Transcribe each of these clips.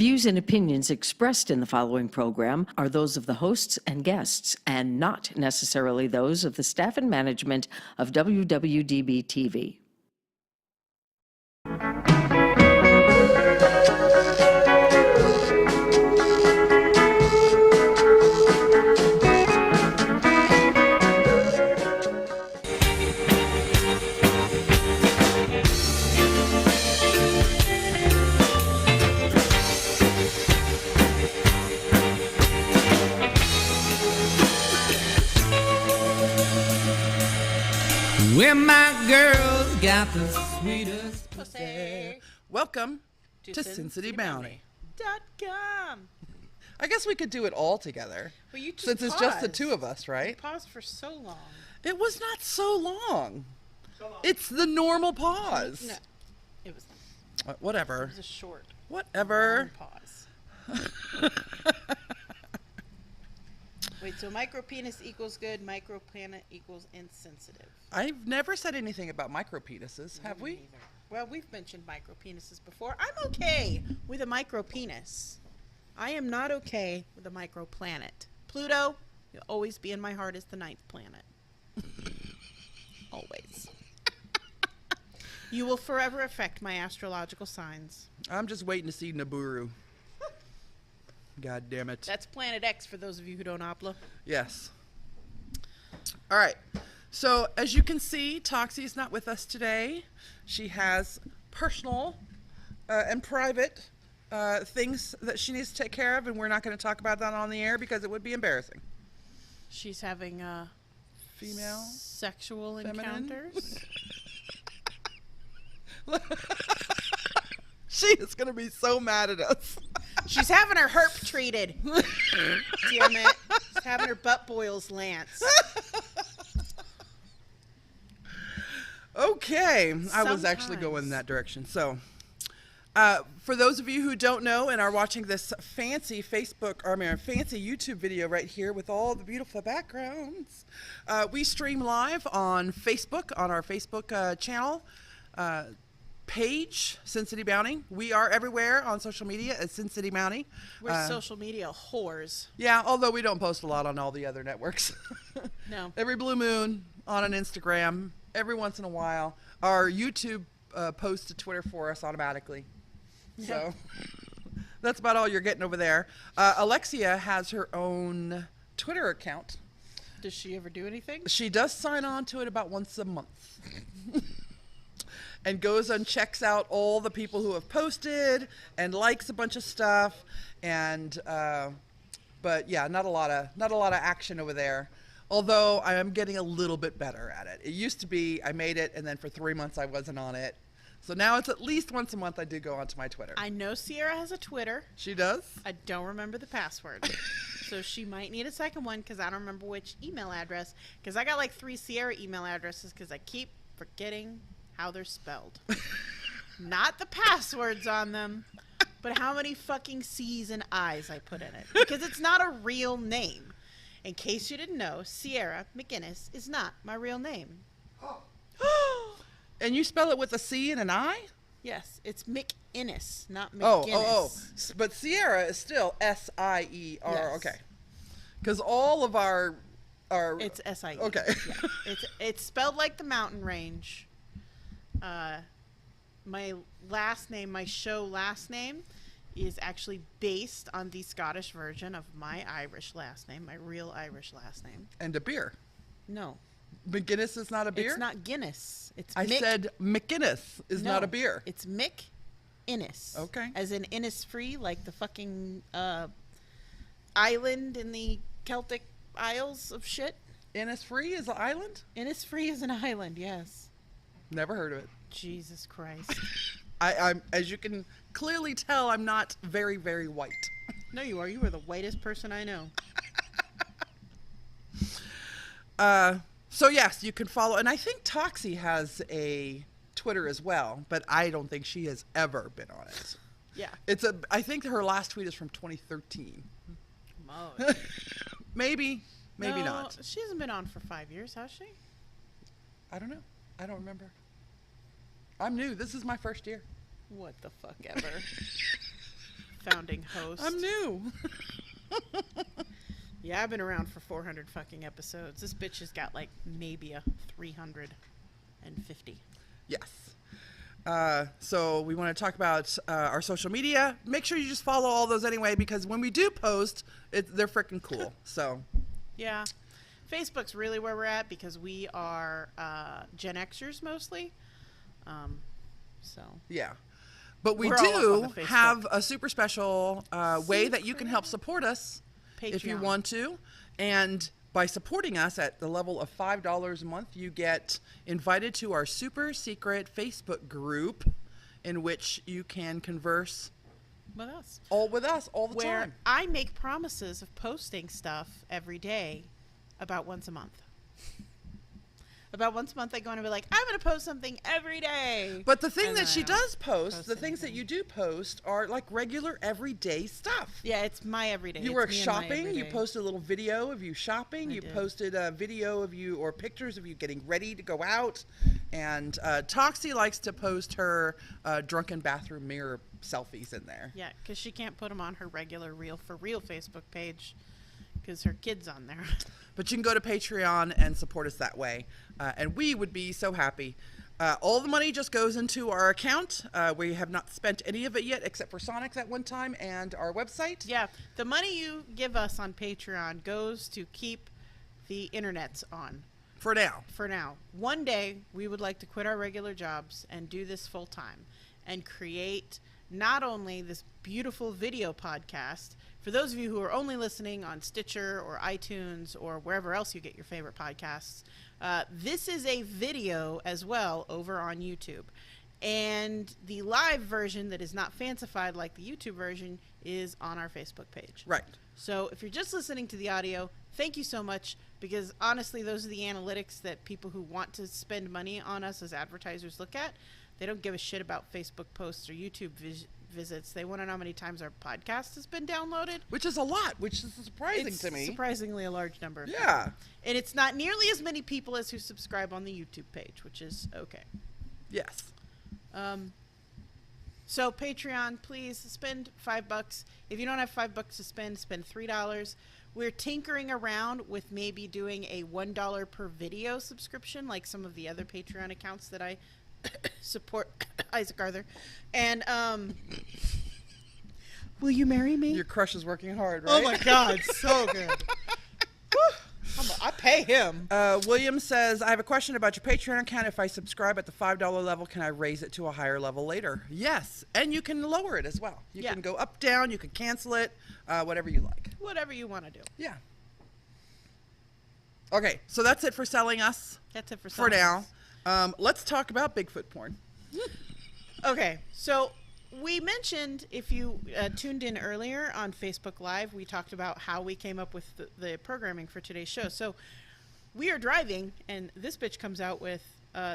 The views and opinions expressed in the following program are those of the hosts and guests, and not necessarily those of the staff and management of WWDB-TV. Where my girls got the sweetest pussy. Welcome to SinCityBounty.com. I guess we could do it all together. Well, you just since it's just the two of us, right? You paused for so long. It was not so long. It's the normal pause. No, it was not. Whatever. It was a short. Whatever. Pause. Wait, so micropenis equals good, microplanet equals insensitive. I've never said anything about micropenises, have we? Neither. Well, we've mentioned micropenises before. I'm okay with a micropenis. I am not okay with a microplanet. Pluto, you'll always be in my heart as the 9th planet. Always. You will forever affect my astrological signs. I'm just waiting to see Nibiru. God damn it. That's Planet X for those of you who don't opla. Yes. All right. So as you can see, Toxie is not with us today. She has personal and private things that she needs to take care of, and we're not going to talk about that on the air because it would be embarrassing. She's having female sexual feminine encounters. She is going to be so mad at us. She's having her herp treated. Damn it. She's having her butt boils lance. Okay. I was actually going in that direction. So, for those of you who don't know and are watching this fancy fancy YouTube video right here with all the beautiful backgrounds, we stream live on Facebook, on our Facebook channel, page, SinCityBounty. We are everywhere on social media at SinCityBounty. We're social media whores. Yeah, although we don't post a lot on all the other networks. No. Every blue moon on an Instagram, every once in a while. Our YouTube posts to Twitter for us automatically. So that's about all you're getting over there. Alexia has her own Twitter account. Does she ever do anything? She does sign on to it about once a month. And goes and checks out all the people who have posted and likes a bunch of stuff, and but yeah, not a lot of action over there. Although I am getting a little bit better at it. It used to be I made it and then for 3 months I wasn't on it. So now it's at least once a month I do go onto my Twitter. I know Sierra has a Twitter. She does? I don't remember the password. So she might need a second one because I don't remember which email address. Because I got like 3 Sierra email addresses because I keep forgetting how they're spelled. Not the passwords on them, but how many fucking C's and I's I put in it. Because it's not a real name. In case you didn't know, Sierra McGinnis is not my real name. And you spell it with a C and an I? Yes, it's McInnes, not McGinnis. Oh. But Sierra is still S-I-E-R. Yes. Okay. Because all of our... It's S-I-E. Okay. Yeah. It's spelled like the mountain range. My last name, my show last name, is actually based on the Scottish version of my Irish last name, my real Irish last name. And a beer. No. McGinnis is not a beer? It's not Guinness. It's I said McGinnis is not a beer. It's Mick Innis. Okay. As in Innisfree, like the fucking island in the Celtic Isles of shit. Innisfree is an island? Innisfree is an island, yes. Never heard of it. Jesus Christ. I'm, as you can clearly tell, I'm not very, very white. No, you are. You are the whitest person I know. So yes, you can follow, and I think Toxie has a Twitter as well, but I don't think she has ever been on it. Yeah. I think her last tweet is from 2013. Oh. Maybe No, not. She hasn't been on for 5 years, has she? I don't know. I don't remember. I'm new. This is my first year. What the fuck ever. founding host. I'm new. Yeah, I've been around for 400 fucking episodes. This bitch has got like maybe a 350. Yes. So we want to talk about our social media. Make sure you just follow all those anyway, because when we do post, they're freaking cool. So Yeah. Facebook's really where we're at because we are Gen Xers mostly. So yeah. But we We're all up on do the Facebook. have a super special way that you can help support us if you Patreon. want to. And by supporting us at the level of $5 a month, you get invited to our super secret Facebook group in which you can converse with us. with us all the Where time. I make promises of posting stuff every day about once a month. About once a month, I go in and be like, I'm going to post something every day. But the thing And that then she I don't does post, post the things that anything. you do post are like regular everyday stuff. Yeah, it's my everyday. You It's were me and my shopping, you everyday. posted a little video of you shopping, I you did. posted a video of you or pictures of you getting ready to go out. And Toxie likes to post her drunken bathroom mirror selfies in there. Yeah, because she can't put them on her regular Real for Real Facebook page because her kid's on there. But you can go to Patreon and support us that way. And we would be so happy. All the money just goes into our account. We have not spent any of it yet, except for Sonic's at one time and our website. Yeah, the money you give us on Patreon goes to keep the internets on For now. for now. One day, we would like to quit our regular jobs and do this full time and create not only this beautiful video podcast. For those of you who are only listening on Stitcher or iTunes or wherever else you get your favorite podcasts, this is a video as well over on YouTube. And the live version that is not fancified like the YouTube version is on our Facebook page. Right. So if you're just listening to the audio, thank you so much, because honestly, those are the analytics that people who want to spend money on us as advertisers look at. They don't give a shit about Facebook posts or YouTube visits. They want to know how many times our podcast has been downloaded. Which is a lot, which is surprising It's to me. surprisingly a large number. Yeah. And it's not nearly as many people as who subscribe on the YouTube page, which is okay. Yes. So Patreon, please spend $5. If you don't have $5 to spend $3. We're tinkering around with maybe doing a $1 per video subscription, like some of the other Patreon accounts that I support. Isaac Arthur. And will you marry me? Your crush is working hard, right? Oh my God, so good. I pay him. William says, I have a question about your Patreon account. If I subscribe at the $5 level, can I raise it to a higher level later? Yes. And you can lower it as well. You Yeah. can go up, down. You can cancel it. Whatever you like. Whatever you want to do. Yeah. Okay. So that's it for selling us That's it for for now. science. Let's talk about Bigfoot porn. Okay, so we mentioned, if you tuned in earlier on Facebook Live, we talked about how we came up with the programming for today's show. So we are driving, and this bitch comes out with,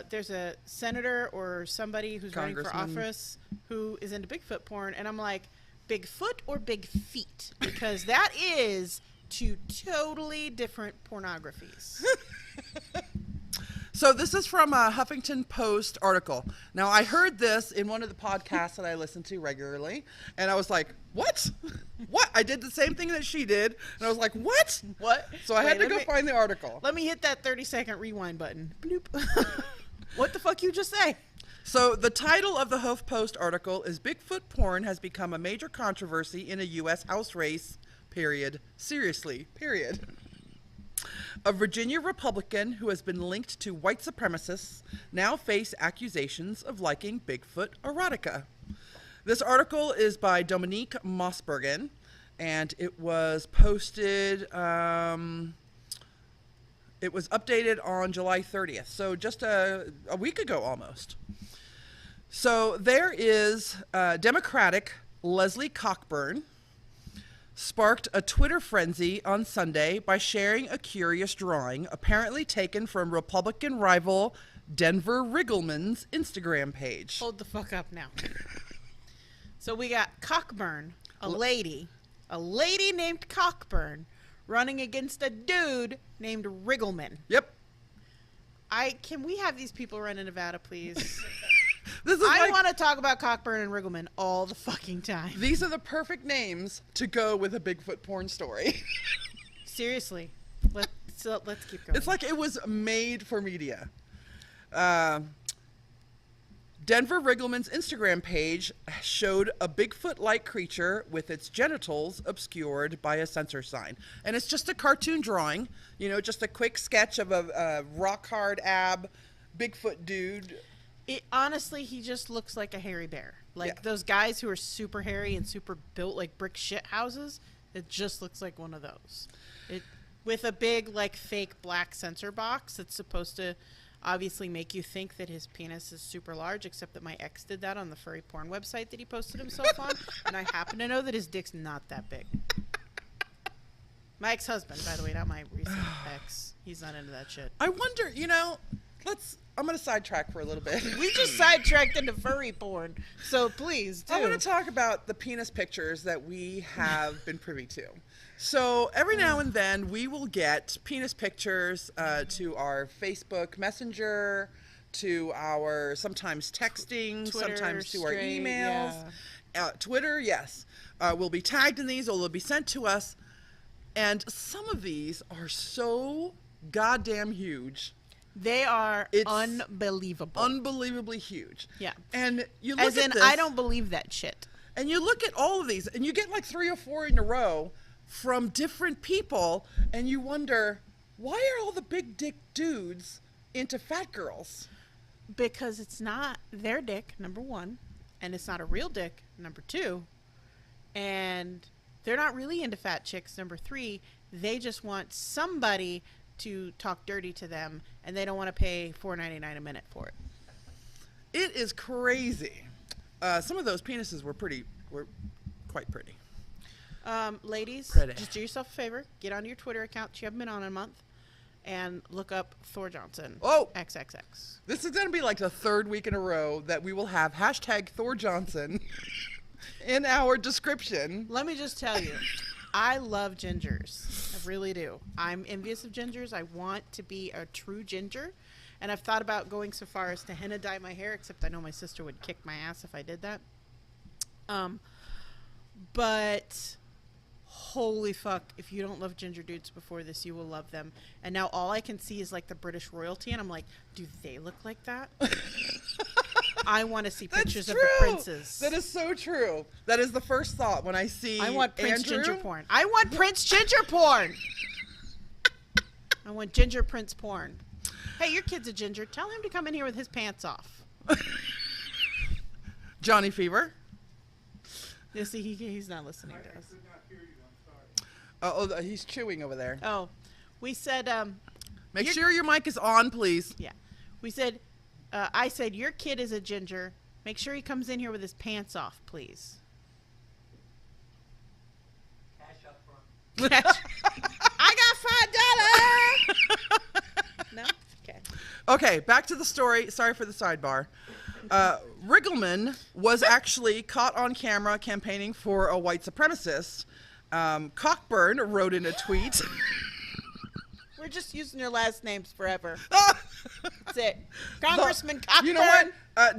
there's a senator or somebody who's running for Congressman. office who is into Bigfoot porn, and I'm like, Bigfoot or Big Feet? Because that is two totally different pornographies. So this is from a Huffington Post article. Now, I heard this in one of the podcasts that I listen to regularly, and I was like, what? What? I did the same thing that she did, and I was like, what? What? So I had Wait, to go let me- find the article. Let me hit that 30-second rewind button. Bloop. What the fuck you just say? So the title of the HuffPost article is Bigfoot porn has become a major controversy in a U.S. House race, period. Seriously, period. A Virginia Republican who has been linked to white supremacists now face accusations of liking Bigfoot erotica. This article is by Dominique Mossbergen, and it was posted, it was updated on July 30th, so just a week ago almost. So there is Democratic Leslie Cockburn sparked a Twitter frenzy on Sunday by sharing a curious drawing apparently taken from Republican rival Denver Riggleman's Instagram page. Hold the fuck up now. So we got Cockburn, a lady named Cockburn, running against a dude named Riggleman. Yep. Can we have these people run in Nevada, please? This is I like, want to talk about Cockburn and Riggleman all the fucking time. these are the perfect names to go with a Bigfoot porn story. Seriously. Let's keep going. It's like it was made for media. Denver Riggleman's Instagram page showed a Bigfoot-like creature with its genitals obscured by a censor sign. And it's just a cartoon drawing, you know, just a quick sketch of a rock-hard ab Bigfoot dude. Honestly, he just looks like a hairy bear. Like Yeah. those guys who are super hairy and super built like brick shit houses. It just looks like one of those. With a big, like, fake black sensor box that's supposed to obviously make you think that his penis is super large, except that my ex did that on the furry porn website that he posted himself on, and I happen to know that his dick's not that big. My ex-husband, by the way, not my recent ex. He's not into that shit. I wonder, you know, I'm going to sidetrack for a little bit. We just sidetracked into furry porn, so please do. I want to talk about the penis pictures that we have been privy to. So every now and then we will get penis pictures to our Facebook Messenger, to our sometimes texting, Twitter, sometimes to our straight, emails. Twitter, yes. We'll be tagged in these or they'll be sent to us. And some of these are so goddamn huge. They are It's unbelievable. Unbelievably huge. Yeah. And you look As in, at this, I don't believe that shit. and you look at all of these, and you get like 3 or 4 in a row from different people, and you wonder, why are all the big dick dudes into fat girls? Because it's not their dick, number one, and it's not a real dick, number two, and they're not really into fat chicks, number three. They just want somebody to talk dirty to them, and they don't want to pay $4.99 a minute for it. It is crazy. Some of those penises were quite pretty. Ladies, Pretty. just do yourself a favor. Get on your Twitter account. You haven't been on in a month. And look up Thor Johnson. Oh! XXX. This is going to be like the 3rd week in a row that we will have hashtag Thor Johnson in our description. Let me just tell you, I love gingers. I really do. I'm envious of gingers. I want to be a true ginger. And I've thought about going so far as to henna dye my hair, except I know my sister would kick my ass if I did that. But holy fuck, if you don't love ginger dudes before this, you will love them. And now all I can see is like the British royalty, and I'm like, do they look like that? I want to see pictures of the princes. That is so true. That is the first thought when I see I want Prince Andrew. Ginger porn. I want Prince Ginger porn. I want Ginger Prince porn. Hey, your kid's a ginger. Tell him to come in here with his pants off. Johnny Fever. You see, he's not listening to us. He's chewing over there. Oh, we said, Make sure your mic is on, please. yeah. We said, I said, your kid is a ginger. Make sure he comes in here with his pants off, please. Cash up front. I got $5. No? Okay. Okay, back to the story. Sorry for the sidebar. Riggleman was actually caught on camera campaigning for a white supremacist. Cockburn wrote in a tweet. We're just using your last names forever. That's it. Congressman Cockburn. You know what?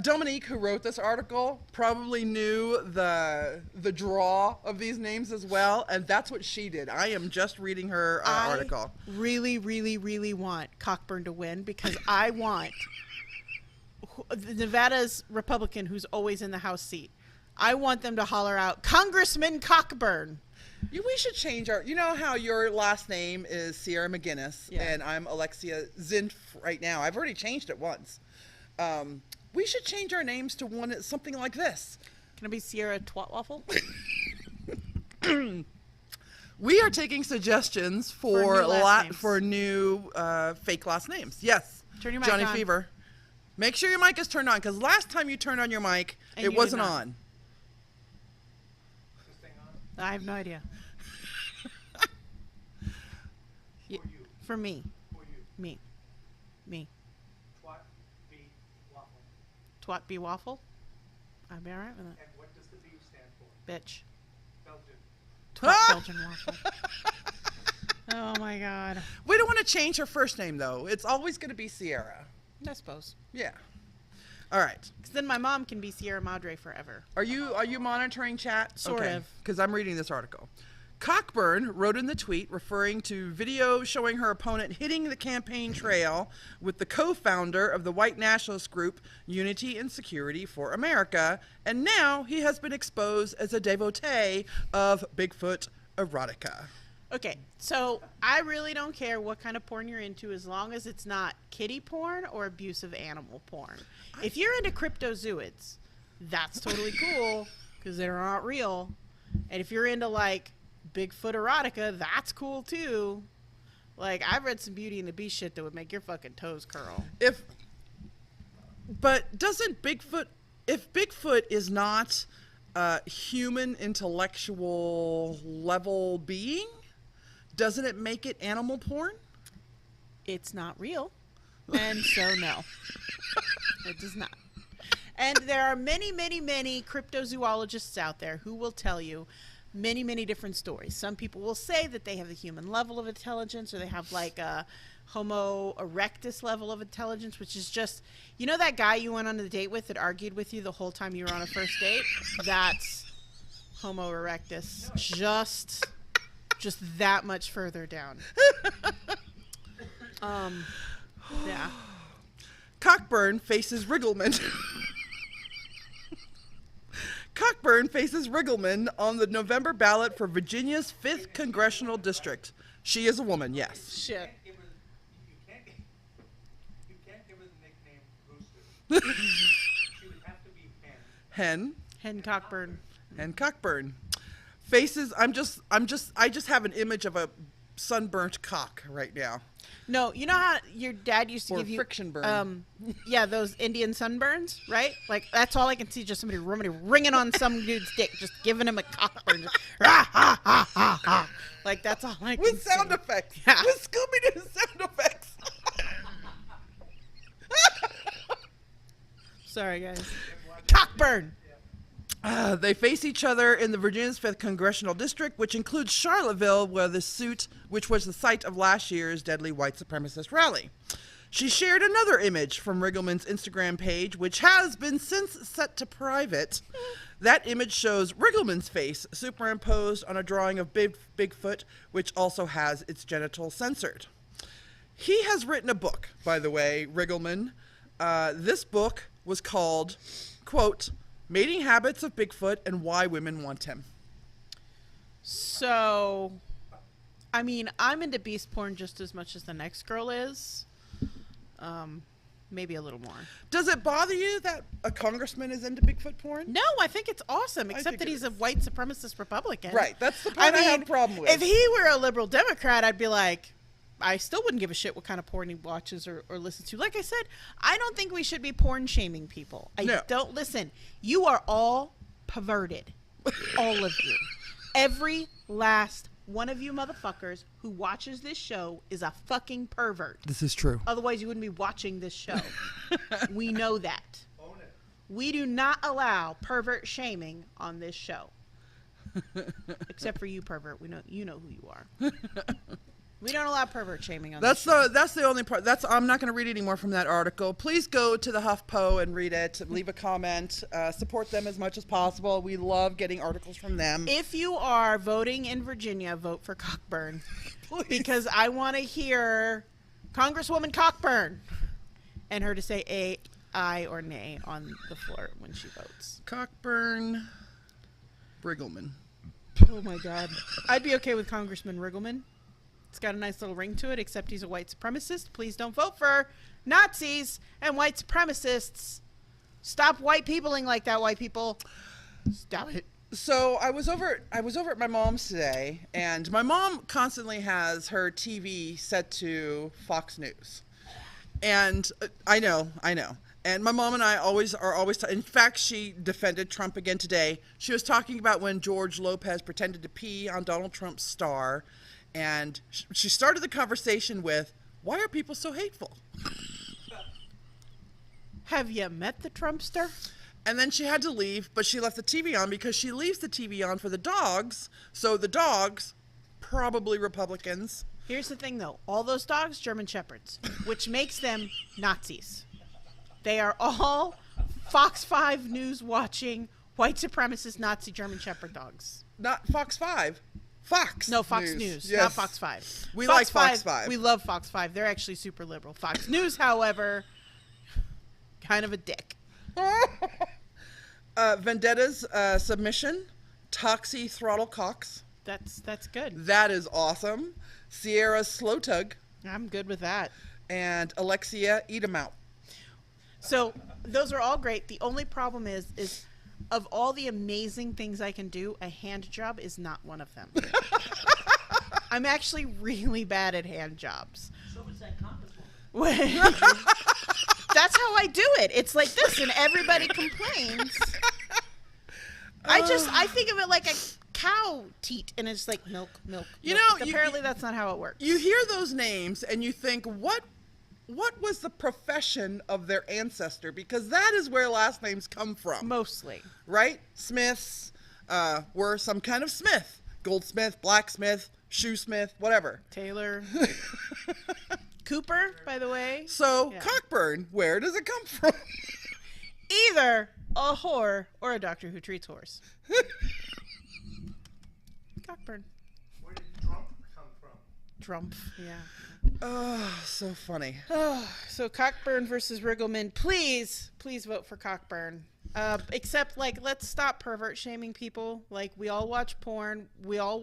Dominique, who wrote this article, probably knew the draw of these names as well, and that's what she did. I am just reading her article. I really, really, really want Cockburn to win because I want Nevada's Republican who's always in the House seat. I want them to holler out, Congressman Cockburn. We should change our. You know how your last name is Sierra McGinnis, Yeah. and I'm Alexia Zinf right now. I've already changed it once. We should change our names to something like this. Can it be Sierra Twatwaffle? We are taking suggestions For new last names. for new fake last names. Yes. Turn your mic Johnny on. Fever. Make sure your mic is turned on, because last time you turned on your mic, And it you did wasn't not. on. Is this thing on? I have no idea. For you. For me. For you. Me. Twat, B, waffle. Twat be waffle? I'd be alright with it. And what does the B stand for? Bitch. Belgian. Twat Belgian waffle. Oh my god. We don't want to change her first name, though. It's always going to be Sierra. I suppose. Yeah. All right. Because then my mom can be Sierra Madre forever. Are you monitoring chat? Sort of. Because I'm reading this article. Cockburn wrote in the tweet referring to video showing her opponent hitting the campaign trail with the co-founder of the white nationalist group Unity and Security for America, and now he has been exposed as a devotee of Bigfoot erotica. Okay, so I really don't care what kind of porn you're into as long as it's not kitty porn or abusive animal porn. If you're into cryptozoids, that's totally cool because they're not real. And if you're into like Bigfoot erotica, that's cool too. Like, I've read some Beauty and the Beast shit that would make your fucking toes curl. But doesn't Bigfoot, if Bigfoot is not a human intellectual level being, doesn't it make it animal porn? It's not real. And so no. It does not. And there are many, many, many cryptozoologists out there who will tell you many, many different stories. Some people will say that they have the human level of intelligence, or they have like a Homo erectus level of intelligence, which is just, you know, that guy you went on a date with that argued with you the whole time you were on a first date? That's Homo erectus. Just that much further down. Yeah. Cockburn faces Riggleman. Cockburn faces Riggleman on the November ballot for Virginia's 5th congressional district. She is a woman, yes. Shit. You can't give her the nickname Rooster. She would have to be Hen. Hen Cockburn. And Cockburn faces. I just have an image of a sunburnt cock right now. No, you know how your dad used to Or give you friction burn. Yeah, those Indian sunburns, right? Like, that's all I can see, just somebody ringing on some dude's dick, just giving him a cockburn. Just, rah, ha, ha, ha, ha. Like, that's all I can With see. sound effects. Yeah. With Scooby-Doo sound effects. Sorry, guys. Cockburn. They face each other in the Virginia's 5th congressional district, which includes Charlottesville, which was the site of last year's deadly white supremacist rally. She shared another image from Riggleman's Instagram page, which has been since set to private. That image shows Riggleman's face superimposed on a drawing of Bigfoot, which also has its genitals censored. He has written a book, by the way, Riggleman. This book was called, quote, Mating Habits of Bigfoot and Why Women Want Him. So, I mean, I'm into beast porn just as much as the next girl is. Maybe a little more. Does it bother you that a congressman is into Bigfoot porn? No, I think it's awesome, think except that it he's is. a white supremacist Republican. Right, that's the part I have a problem with. If he were a liberal Democrat, I'd be like, I still wouldn't give a shit what kind of porn he watches or listens to. Like I said, I don't think we should be porn shaming people. Don't listen. You are all perverted. All of you. Every last one of you motherfuckers who watches this show is a fucking pervert. This is true. Otherwise, you wouldn't be watching this show. We know that. Own it. We do not allow pervert shaming on this show. Except for you, pervert. You know who you are. We don't allow pervert shaming on this show. That's the only part. I'm not going to read any more from that article. Please go to the HuffPo and read it. Leave a comment. Support them as much as possible. We love getting articles from them. If you are voting in Virginia, vote for Cockburn. Please. Because I want to hear Congresswoman Cockburn and her to say A, aye, or nay on the floor when she votes. Cockburn, Riggleman. Oh my God. I'd be okay with Congressman Riggleman. It's got a nice little ring to it, except he's a white supremacist. Please don't vote for Nazis and white supremacists. Stop white peopling like that, white people. Stop it. So I was over at my mom's today, and my mom constantly has her TV set to Fox News. And I know. And my mom and I are always in fact, she defended Trump again today. She was talking about when George Lopez pretended to pee on Donald Trump's star. And she started the conversation with, why are people so hateful? Have you met the Trumpster? And then she had to leave, but she left the TV on because she leaves the TV on for the dogs. So the dogs, probably Republicans. Here's the thing, though. All those dogs, German Shepherds, which makes them Nazis. They are all Fox 5 news watching, white supremacist Nazi German Shepherd dogs. Not Fox 5. Fox. No, Fox News, Yes. not Fox 5. We like Fox 5. We love Fox 5. They're actually super liberal. Fox News, however, kind of a dick. Vendetta's submission, Toxie Throttle Cox. That's good. That is awesome. Sierra's Slow Tug. I'm good with that. And Alexia Eat 'em Out. So those are all great. The only problem is of all the amazing things I can do, a hand job is not one of them. I'm actually really bad at hand jobs. So is that compass one. That's how I do it. It's like this, and everybody complains. I think of it like a cow teat, and it's like milk. You milk. know, Apparently that's not how it works. You hear those names and you think, what was the profession of their ancestor? Because that is where last names come from. Mostly. Right? Smiths were some kind of smith. Goldsmith, blacksmith, shoesmith, whatever. Taylor. Cooper, by the way. So, Yeah. Cockburn, where does it come from? Either a whore or a doctor who treats whores. Cockburn. Where did Trump come from? Trump, yeah. Oh, so funny. So Cockburn versus Riggleman. Please vote for Cockburn. Except, like, let's stop pervert shaming people. Like, we all watch porn. We all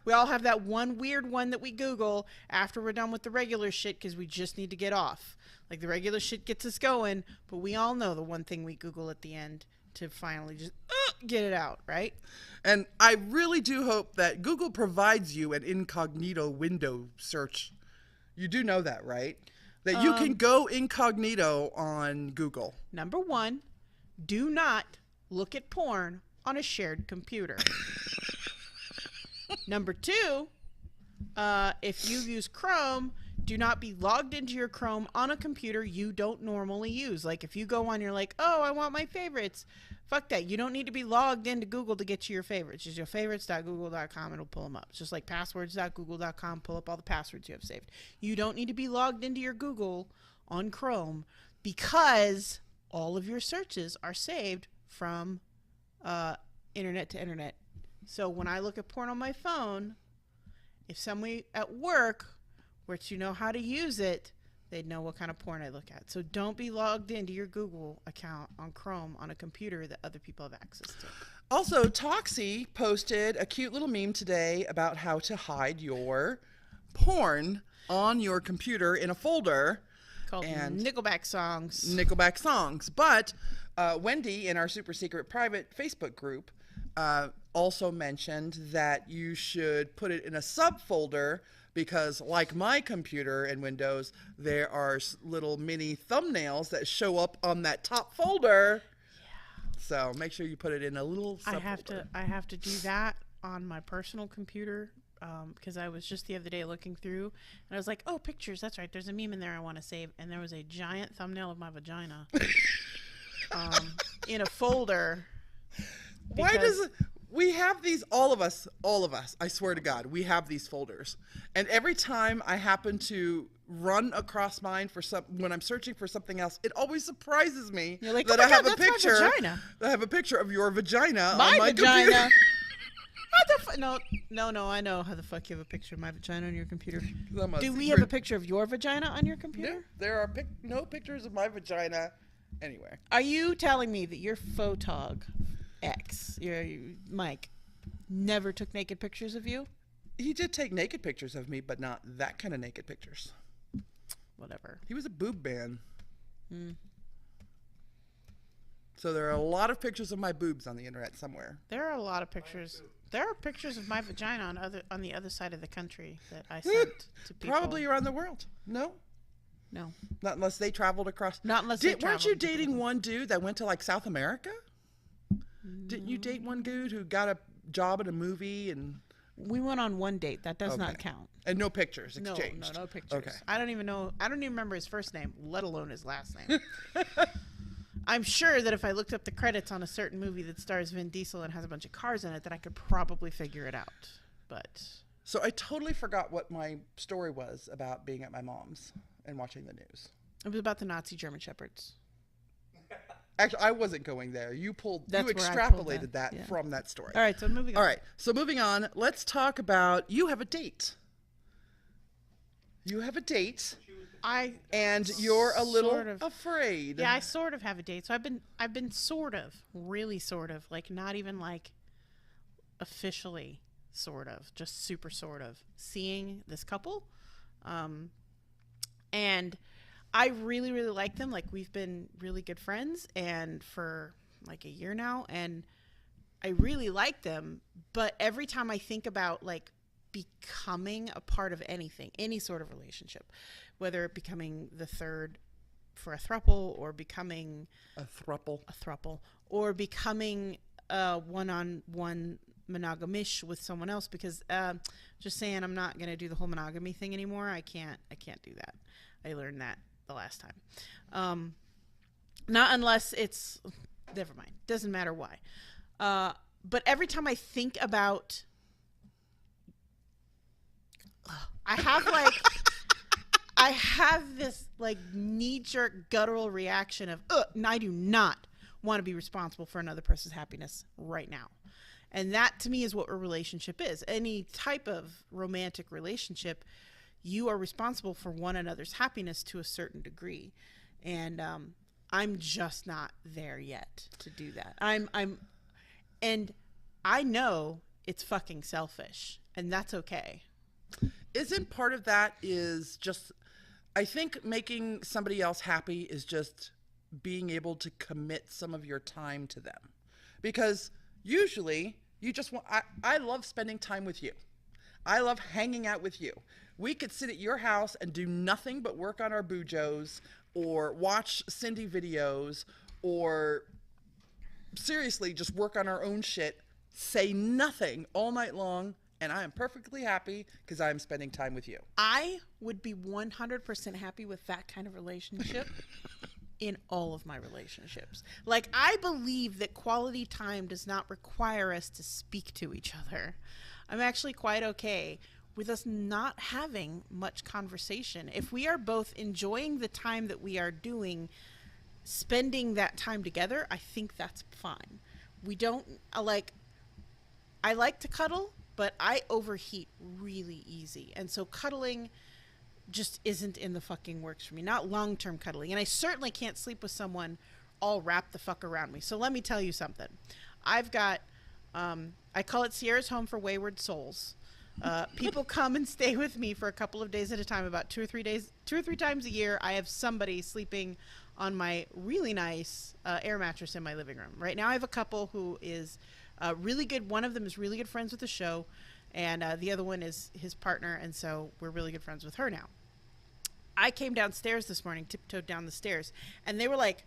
have that one weird one that we Google after we're done with the regular shit because we just need to get off. Like, the regular shit gets us going, but we all know the one thing we Google at the end to finally just get it out, right? And I really do hope that Google provides you an incognito window search. You do know that, right? That you can go incognito on Google. Number one, do not look at porn on a shared computer. Number two, if you use Chrome, do not be logged into your Chrome on a computer you don't normally use. Like, if you go on, you're like, oh, I want my favorites. Fuck that. You don't need to be logged into Google to get to your favorites. Just your favorites.google.com, it'll pull them up. It's just like passwords.google.com, pull up all the passwords you have saved. You don't need to be logged into your Google on Chrome because all of your searches are saved from internet to internet. So when I look at porn on my phone, if somebody at work were to know how to use it, they'd know what kind of porn I look at. So don't be logged into your Google account on Chrome on a computer that other people have access to. Also, Toxie posted a cute little meme today about how to hide your porn on your computer in a folder. Called And Nickelback songs. Nickelback songs. But Wendy in our super secret private Facebook group also mentioned that you should put it in a subfolder because, like my computer in Windows, there are little mini thumbnails that show up on that top folder. Yeah. So make sure you put it in a little subfolder. I have to do that on my personal computer because I was just the other day looking through and I was like, oh, pictures, that's right, there's a meme in there I want to save, and there was a giant thumbnail of my vagina in a folder. Why does it, we have these, all of us, I swear to God, we have these folders, and every time I happen to run across mine for when I'm searching for something else, it always surprises me. You're like, that oh my I have God, a that's picture. my vagina. I have a picture of your vagina on My my vagina. computer. No, I know how the fuck you have a picture of my vagina on your computer. I'm a Do we secret- have a picture of your vagina on your computer? No, there are no pictures of my vagina anywhere. Are you telling me that your photog ex, Mike, never took naked pictures of you? He did take naked pictures of me, but not that kind of naked pictures. Whatever. He was a boob man. So there are a lot of pictures of my boobs on the internet somewhere. There are a lot of pictures. There are pictures of my vagina on the other side of the country that I sent to people. Probably around the world. No? No. Not unless they traveled across. Not unless they Weren't you traveled to dating one dude that went to like South America? Didn't you date one dude who got a job in a movie and We went on one date. That does not Okay. count. no pictures exchanged? No pictures. Okay. I don't even remember his first name, let alone his last name. I'm sure that if I looked up the credits on a certain movie that stars Vin Diesel and has a bunch of cars in it, that I could probably figure it out. But So I totally forgot what my story was about being at my mom's and watching the news. it was about the Nazi German Shepherds. Actually, I wasn't going there. You That's you where I pulled extrapolated that yeah. from that story. All right, so moving on. All right. So moving on, let's talk about you have a date. You have a date, and you're a little sort of afraid. Yeah, I sort of have a date. So I've been sort of, really sort of, like not even like officially sort of, just super sort of seeing this couple. And I really, really like them. Like we've been really good friends and for like a year now, and I really like them. But every time I think about like becoming a part of anything, any sort of relationship, whether it becoming the third for a throuple or becoming a throuple, or becoming one-on-one monogamish with someone else, because just saying I'm not going to do the whole monogamy thing anymore. I can't do that. I learned that the last time. Not unless it's, never mind. Doesn't matter why. But every time I think about, I have this like knee-jerk guttural reaction of, I do not want to be responsible for another person's happiness right now. And that to me is what a relationship is. Any type of romantic relationship, you are responsible for one another's happiness to a certain degree. And I'm just not there yet to do that. And I know it's fucking selfish, and that's okay. Isn't part of that is just, I think making somebody else happy is just being able to commit some of your time to them. Because usually you just want, I love spending time with you. I love hanging out with you. We could sit at your house and do nothing but work on our bujos or watch Cindy videos or seriously just work on our own shit, say nothing all night long, and I am perfectly happy because I am spending time with you. I would be 100% happy with that kind of relationship in all of my relationships. Like, I believe that quality time does not require us to speak to each other. I'm actually quite okay with us not having much conversation. If we are both enjoying the time that we are doing, spending that time together, I think that's fine. We don't, I like to cuddle, but I overheat really easy. And so cuddling just isn't in the fucking works for me. Not long-term cuddling. And I certainly can't sleep with someone all wrapped the fuck around me. So let me tell you something. I've got, I call it Sierra's Home for Wayward Souls. People come and stay with me for a couple of days at a time, about 2 or 3 times a year. I have somebody sleeping on my really nice air mattress in my living room. Right now I have a couple who is really good. One of them is really good friends with the show, and the other one is his partner, and so we're really good friends with her now. I came downstairs this morning, tiptoed down the stairs, and they were like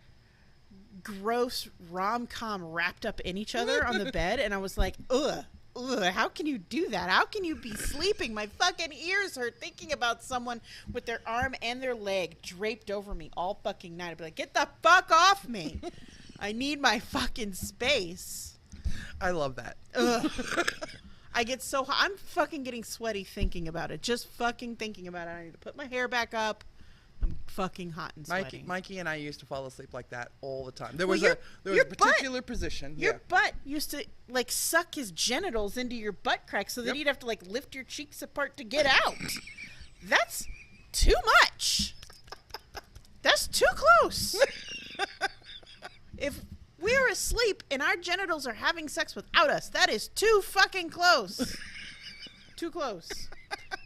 gross rom-com wrapped up in each other on the bed, and I was like, ugh, how can you do that? How can you be sleeping? My fucking ears hurt thinking about someone with their arm and their leg draped over me all fucking night. I'd be like, get the fuck off me. I need my fucking space. I love that. Ugh. I get so hot. I'm fucking getting sweaty thinking about it. Just fucking thinking about it. I need to put my hair back up. I'm fucking hot and sweating. Mikey and I used to fall asleep like that all the time. There was your a particular position. Your butt used to like suck his genitals into your butt crack so that you'd have to like lift your cheeks apart to get out. That's too much. That's too close. If we're asleep and our genitals are having sex without us, that is too fucking close. Too close.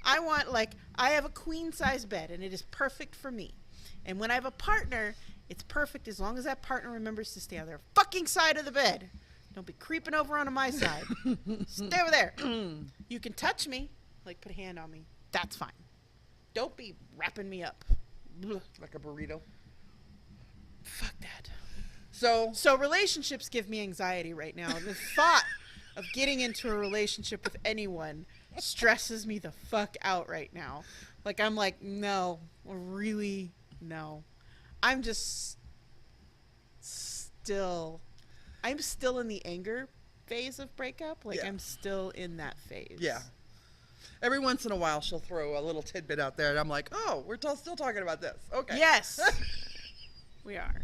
I have a queen size bed and it is perfect for me. And when I have a partner, it's perfect as long as that partner remembers to stay on their fucking side of the bed. Don't be creeping over onto my side. Stay over there. You can touch me, like put a hand on me. That's fine. Don't be wrapping me up. Like a burrito. Fuck that. So Relationships give me anxiety right now. The thought of getting into a relationship with anyone stresses me the fuck out right now. Like, I'm like, no, really, no. I'm just I'm still in the anger phase of breakup. Like, Yeah. I'm still in that phase. Yeah. Every once in a while, she'll throw a little tidbit out there, and I'm like, oh, we're still talking about this. Okay. Yes. We are.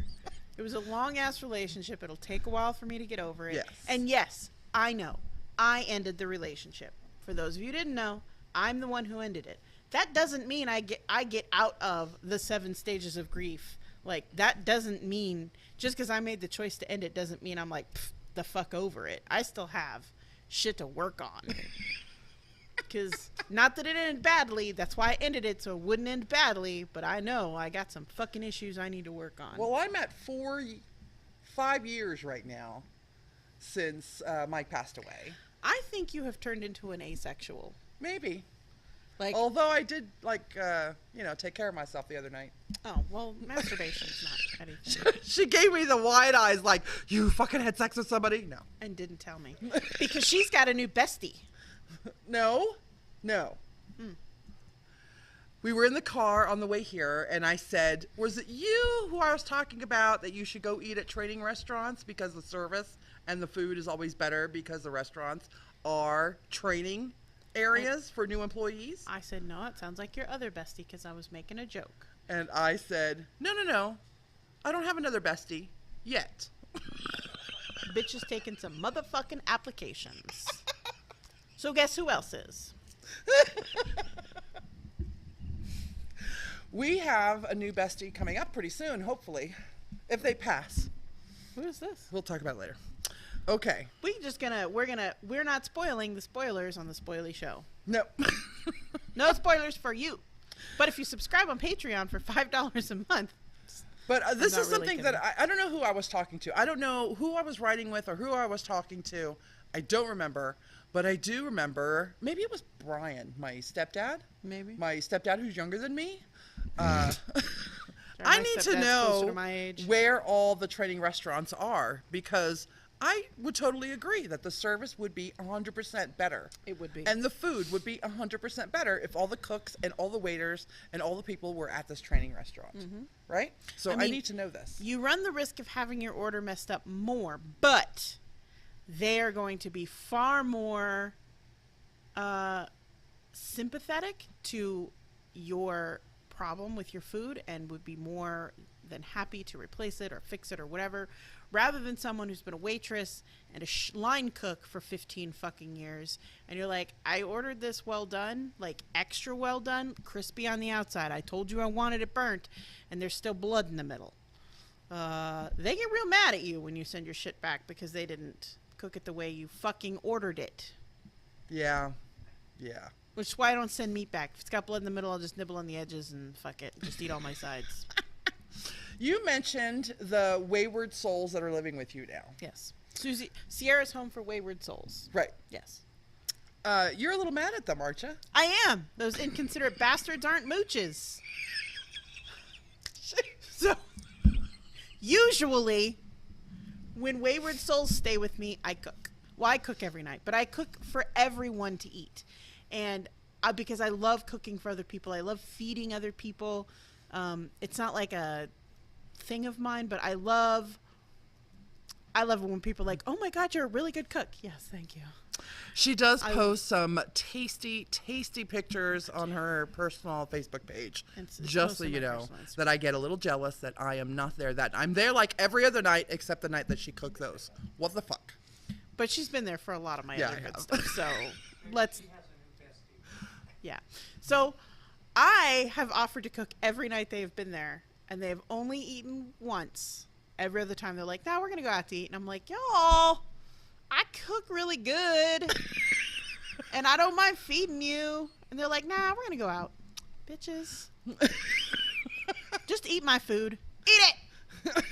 It was a long-ass relationship. It'll take a while for me to get over it. Yes. And yes, I know. I ended the relationship. For those of you who didn't know, I'm the one who ended it. That doesn't mean I get out of the 7 stages of grief. Like, that doesn't mean, just because I made the choice to end it doesn't mean I'm like, the fuck over it. I still have shit to work on. Because, not that it ended badly, that's why I ended it, so it wouldn't end badly, but I know I got some fucking issues I need to work on. Well, I'm at 5 years right now since Mike passed away. I think you have turned into an asexual. Maybe. Like, Although I did, take care of myself the other night. oh, well, masturbation's not anything. She gave me the wide eyes like, you fucking had sex with somebody? No. And didn't tell me. Because she's got a new bestie. No. We were in the car on the way here, and I said, was it you who I was talking about that you should go eat at training restaurants because the service and the food is always better because the restaurants are training areas for new employees? I said, no, it sounds like your other bestie because I was making a joke. And I said, no. I don't have another bestie yet. Bitch is taking some motherfucking applications. So guess who else is? We have a new bestie coming up pretty soon, hopefully, if they pass. Who is this? We'll talk about it later. Okay. We're not spoiling the spoilers on the Spoily Show. No. No spoilers for you. But if you subscribe on Patreon for $5 a month. But this not is really something kidding. that I don't know who I was talking to. I don't know who I was writing with or who I was talking to. I don't remember. But I do remember, maybe it was Brian, my stepdad. Maybe. My stepdad who's younger than me. My I need to stepdad's closer to know my age. where all the training restaurants are, because I would totally agree that the service would be 100% better. It would be. And the food would be 100% better if all the cooks and all the waiters and all the people were at this training restaurant. Right? So I mean, need to know this. You run the risk of having your order messed up more, but they are going to be far more sympathetic to your problem with your food and would be more than happy to replace it or fix it or whatever, rather than someone who's been a waitress and a line cook for 15 fucking years, and you're like, I ordered this well done, like extra well done, crispy on the outside. I told you I wanted it burnt, and there's still blood in the middle. They get real mad at you when you send your shit back because they didn't cook it the way you fucking ordered it. Yeah. Which is why I don't send meat back. If it's got blood in the middle, I'll just nibble on the edges and fuck it. Just eat all my sides. You mentioned the wayward souls that are living with you now. Yes. Sierra's Home for Wayward Souls. Right. Yes. You're a little mad at them, aren't you? I am. Those inconsiderate bastards aren't mooches. So, usually, when wayward souls stay with me, I cook. Well, I cook every night, but I cook for everyone to eat. And because I love cooking for other people. I love feeding other people. It's not like a thing of mine, but I love it when people are like, oh my God, you're a really good cook. Yes, thank you. She does post some tasty pictures on her personal Facebook page. It's Just so mostly you my know personal Instagram. that I get a little jealous that I am not there. That I'm there like every other night except the night that she cooked those. What the fuck? But she's been there for a lot of my Yeah, other I good have. stuff. So let's, He has a new bestie. yeah. So I have offered to cook every night they have been there, and they have only eaten once. Every other time they're like, "No, we're gonna go out to eat," and I'm like, "Y'all, I cook really good, and I don't mind feeding you." And they're like, "Nah, we're gonna go out, bitches. Just eat my food. Eat it."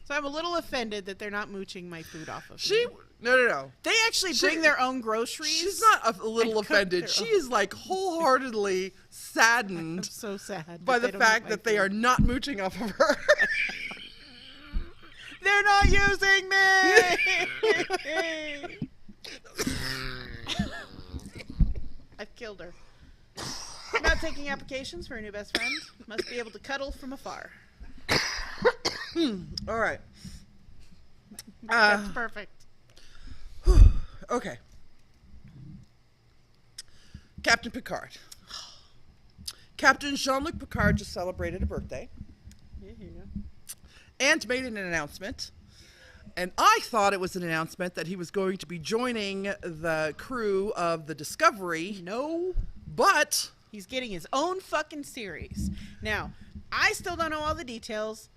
So I'm a little offended that they're not mooching my food off of me. No. They actually bring their own groceries. She's not a little and cook offended. their She own. is like wholeheartedly I'm saddened so sad by that the they don't fact eat my that they food. are not mooching off of her. They're not using me. I've killed her. Not taking applications for a new best friend. Must be able to cuddle from afar. All right. That's perfect. Okay. Captain Picard. Captain Jean-Luc Picard just celebrated a birthday. Yeah, here you go. and made an announcement. And I thought it was an announcement that he was going to be joining the crew of the Discovery. No. But He's getting his own fucking series. Now, I still don't know all the details.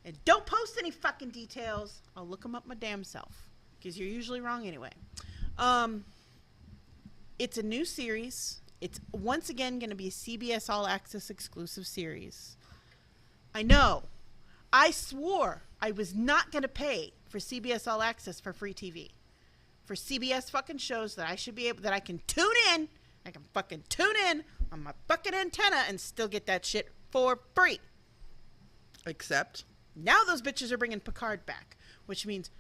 And don't post any fucking details. I'll look them up my damn self. Because you're usually wrong anyway. It's a new series. It's once again going to be a CBS All-Access exclusive series. I know. I swore I was not going to pay for CBS All-Access for free TV. For CBS fucking shows that I should be able, that I can tune in. I can fucking tune in on my fucking antenna and still get that shit for free. except Now those bitches are bringing Picard back, which means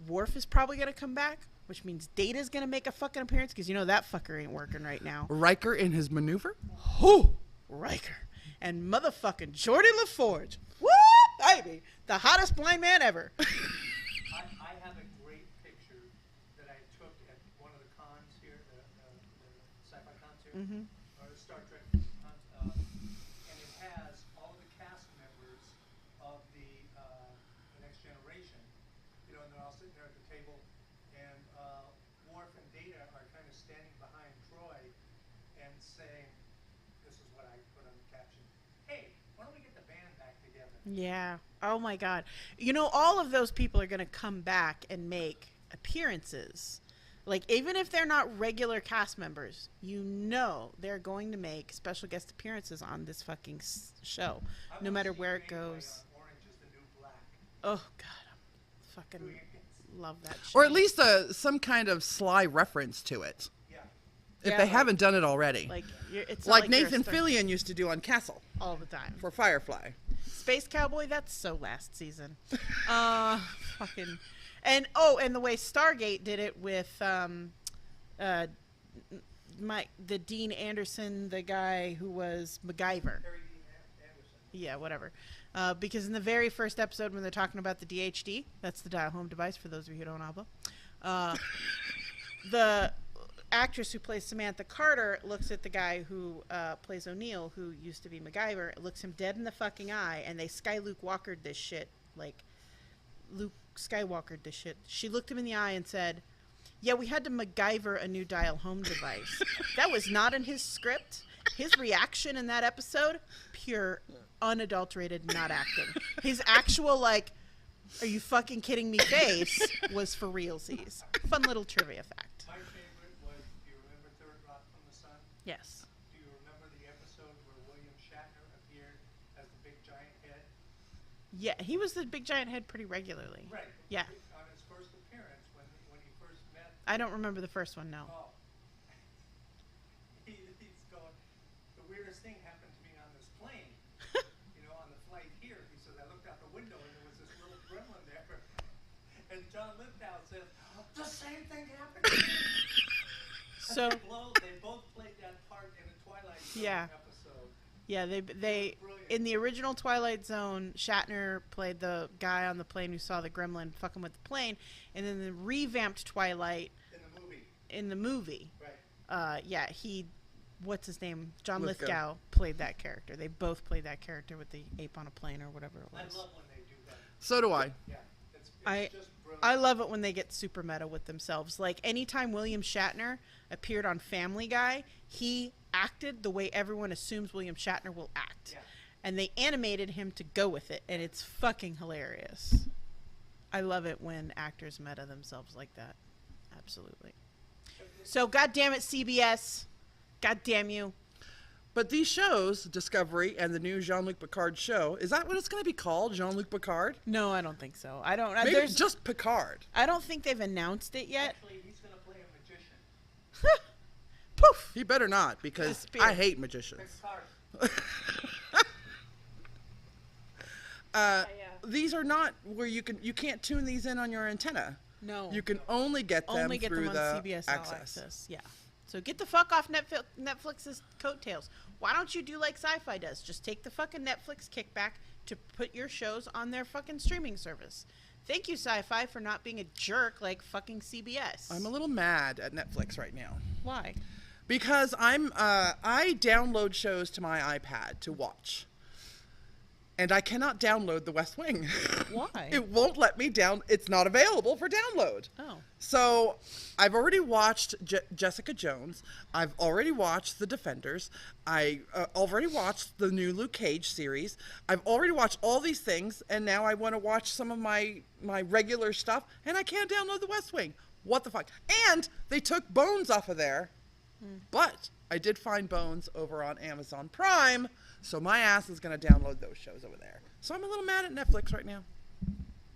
Worf is probably going to come back, which means Data's going to make a fucking appearance, because you know that fucker ain't working right now. Riker in his maneuver. Who? Riker. And motherfucking Jordan LaForge. Woo, baby. The hottest blind man ever. I have a great picture that I took at one of the cons here, the sci-fi cons here, or the Star Trek cons, and it has all the cast members of the Next Generation, you know, and they're all sitting there at the table, and Worf and Data are kind of standing behind Troy and saying, this is what I put on the caption, hey, why don't we get the band back together? Yeah. Oh my God. You know, all of those people are going to come back and make appearances. Like, even if they're not regular cast members, you know they're going to make special guest appearances on this fucking show, no matter where it goes. Orange is the new black. Oh God, I fucking love that shit. Or at least some kind of sly reference to it, Yeah. if Yeah, they like- haven't done it already. like it's not Like you're a Nathan star Fillion used to do on Castle all the time. for Firefly. Space Cowboy, that's so last season. Fucking, and the way Stargate did it with the Dean Anderson, the guy who was MacGyver. Carey Anderson. Yeah, whatever. Because in the very first episode when they're talking about the DHD, that's the dial home device for those of you who don't know, the actress who plays Samantha Carter looks at the guy who plays O'Neill, who used to be MacGyver, looks him dead in the fucking eye, and they Luke Walkered this shit. Like, Luke Skywalkered this shit. She looked him in the eye and said, yeah, we had to MacGyver a new dial home device. That was not in his script. His reaction in that episode, pure, unadulterated, not acting. His actual, like, are you fucking kidding me face was for realsies. Fun little trivia fact. My favorite was, do you remember Third Rock from the Sun? Yes. Do you remember the episode where William Shatner appeared as the big giant head? Yeah, he was the big giant head pretty regularly. Right. Yeah. On his first appearance, when he first met, I don't remember the first one, no. oh, he's going, the weirdest thing happened to me on this plane. You know, on the flight here, he says, I looked out the window and there was this little gremlin there. And John Lithgow says, the same thing happened to me. So, They both played that part in a Twilight Zone Yeah. episode. yeah, they Brilliant. in the original Twilight Zone, Shatner played the guy on the plane who saw the gremlin fucking with the plane, and then the revamped Twilight In the movie. Right. yeah, what's his name? John Lithgow. Lithgow played that character. They both played that character with the ape on a plane or whatever it I was. love when they do that. So do I. Yeah. It's I just brilliant. I love it when they get super meta with themselves. Like, anytime William Shatner appeared on Family Guy, he acted the way everyone assumes William Shatner will act. Yeah. And they animated him to go with it, and it's fucking hilarious. I love it when actors meta themselves like that. Absolutely. So, goddamn it, CBS. Goddamn you. But these shows, Discovery and the new Jean-Luc Picard show, is that what it's going to be called? Jean-Luc Picard? No, I don't think so. I don't. Maybe There's just Picard. I don't think they've announced it yet. Actually, he's going to play a magician. Poof. He better not, because Disappear. I hate magicians. Picard. These are not where you can't tune these in on your antenna. No. You can only get them Only get through them on the CBS access. All-Access. Yeah. So get the fuck off Netflix's coattails. Why don't you do like Sci-Fi does? Just take the fucking Netflix kickback to put your shows on their fucking streaming service. Thank you, Sci-Fi, for not being a jerk like fucking CBS. I'm a little mad at Netflix right now Why? because I download shows to my iPad to watch. and I cannot download The West Wing. Why? It won't let me down. It's not available for download. Oh. So I've already watched Jessica Jones. I've already watched The Defenders. I already watched the new Luke Cage series. I've already watched all these things, and now I want to watch some of my regular stuff, and I can't download The West Wing. What the fuck? And they took Bones off of there, but I did find Bones over on Amazon Prime, so my ass is going to download those shows over there. So I'm a little mad at Netflix right now.